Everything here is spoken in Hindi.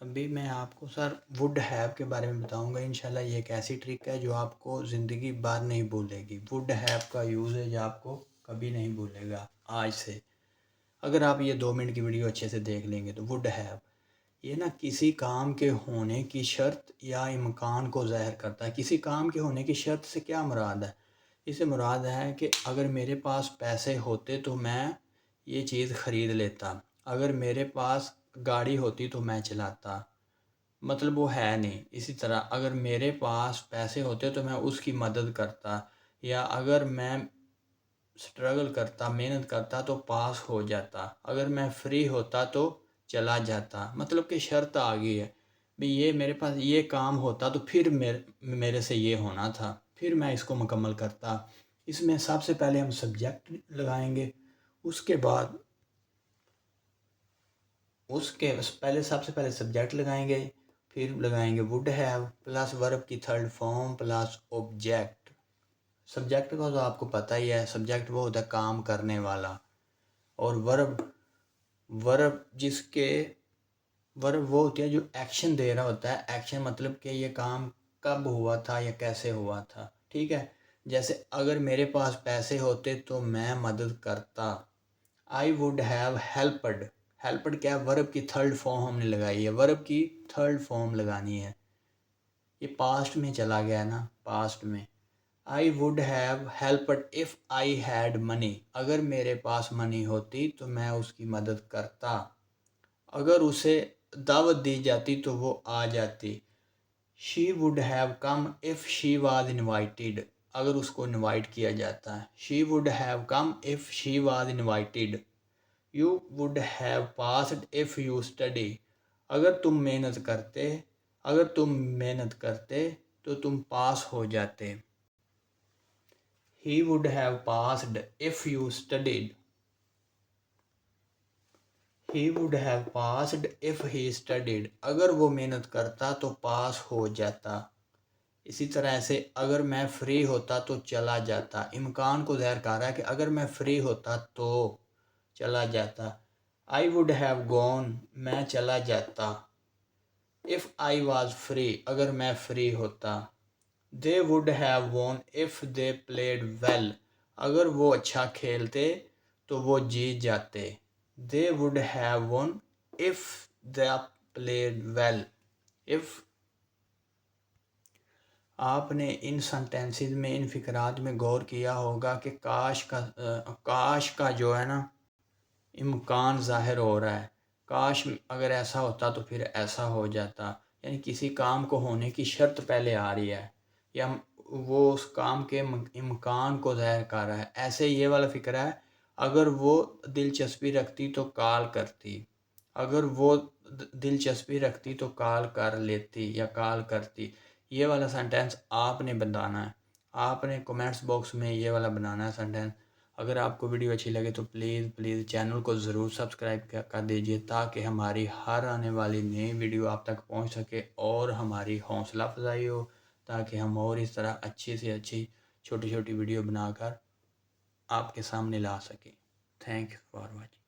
अभी मैं आपको सर वुड हैव के बारे में बताऊंगा। इंशाल्लाह ये एक ऐसी ट्रिक है जो आपको ज़िंदगी भर नहीं भूलेगी। वुड हैव का यूज़ेज आपको कभी नहीं भूलेगा आज से। अगर आप ये 2 मिनट की वीडियो अच्छे से देख लेंगे तो वुड हैव ये ना किसी काम के होने की शर्त या इम्कान को ज़ाहिर करता है। किसी काम के होने की शर्त से क्या मुराद है? इससे मुराद है कि अगर मेरे पास पैसे होते तो मैं ये चीज़ ख़रीद लेता, अगर मेरे पास गाड़ी होती तो मैं चलाता। मतलब वो है नहीं। इसी तरह अगर मेरे पास पैसे होते तो मैं उसकी मदद करता, या अगर मैं स्ट्रगल करता, मेहनत करता तो पास हो जाता, अगर मैं फ्री होता तो चला जाता। मतलब कि शर्त आ गई है भाई, ये मेरे पास ये काम होता तो फिर मेरे से ये होना था, फिर मैं इसको मुकम्मल करता। इसमें सबसे पहले हम सब्जेक्ट लगाएंगे, उसके बाद उसके पहले सबसे पहले सब्जेक्ट लगाएंगे, फिर लगाएंगे वुड हैव प्लस वर्ब की third form plus object. Subject का तो आपको पता ही है, सब्जेक्ट वो होता है काम करने वाला। और वर्ब वर्ब जिसके वर्ब वो होती है जो एक्शन दे रहा होता है। एक्शन मतलब कि ये काम कब हुआ था या कैसे हुआ था। ठीक है, जैसे अगर मेरे पास पैसे होते तो मैं मदद करता। I would have helped. Helped क्या है? वर्ब की थर्ड फॉर्म हमने लगाई है, वर्ब की थर्ड फॉर्म लगानी है। ये पास्ट में चला गया ना, पास्ट में। I would have helped if I had money. अगर मेरे पास मनी होती तो मैं उसकी मदद करता। अगर उसे दावत दी जाती तो वो आ जाती। She would have come if she was invited. अगर उसको इनवाइट किया जाता है। She would have come if she was invited. You would have passed if you study. अगर तुम मेहनत करते अगर तुम मेहनत करते तो तुम पास हो जाते। He would have passed if you studied. He would have passed if he studied. अगर वो मेहनत करता तो पास हो जाता। इसी तरह से अगर मैं फ्री होता तो चला जाता। इम्कान को ज़ाहिर कर रहा है कि अगर मैं फ्री होता तो चला जाता। आई वुड हैव गॉन, मैं चला जाता। इफ़ आई वॉज फ्री, अगर मैं फ्री होता। They would have von if they played well. अगर वो अच्छा खेलते तो वो जीत जाते। They would have von if they played well. If आपने इन सेंटेंसेस में, इन फ़िक्रात में गौर किया होगा कि काश का जो है ना इम्कान ज़ाहिर हो रहा है। काश अगर ऐसा होता तो फिर ऐसा हो जाता। यानी किसी काम को होने की शर्त पहले आ रही है, या वो उस काम के इम्कान को ज़ाहिर कर रहा है। ऐसे ये वाला फ़िक्रा है, अगर वो दिलचस्पी रखती तो कॉल करती। अगर वो दिलचस्पी रखती तो कॉल कर लेती या कॉल करती। ये वाला सेंटेंस आपने बनाना है। आपने कमेंट्स बॉक्स में ये वाला बनाना है सेंटेंस। अगर आपको वीडियो अच्छी लगे तो प्लीज़ चैनल को ज़रूर सब्सक्राइब कर दीजिए, ताकि हमारी हर आने वाली नई वीडियो आप तक पहुंच सके और हमारी हौसला अफजाई हो, ताकि हम और इस तरह अच्छी से अच्छी छोटी छोटी वीडियो बनाकर आपके सामने ला सकें। Thank you for watching.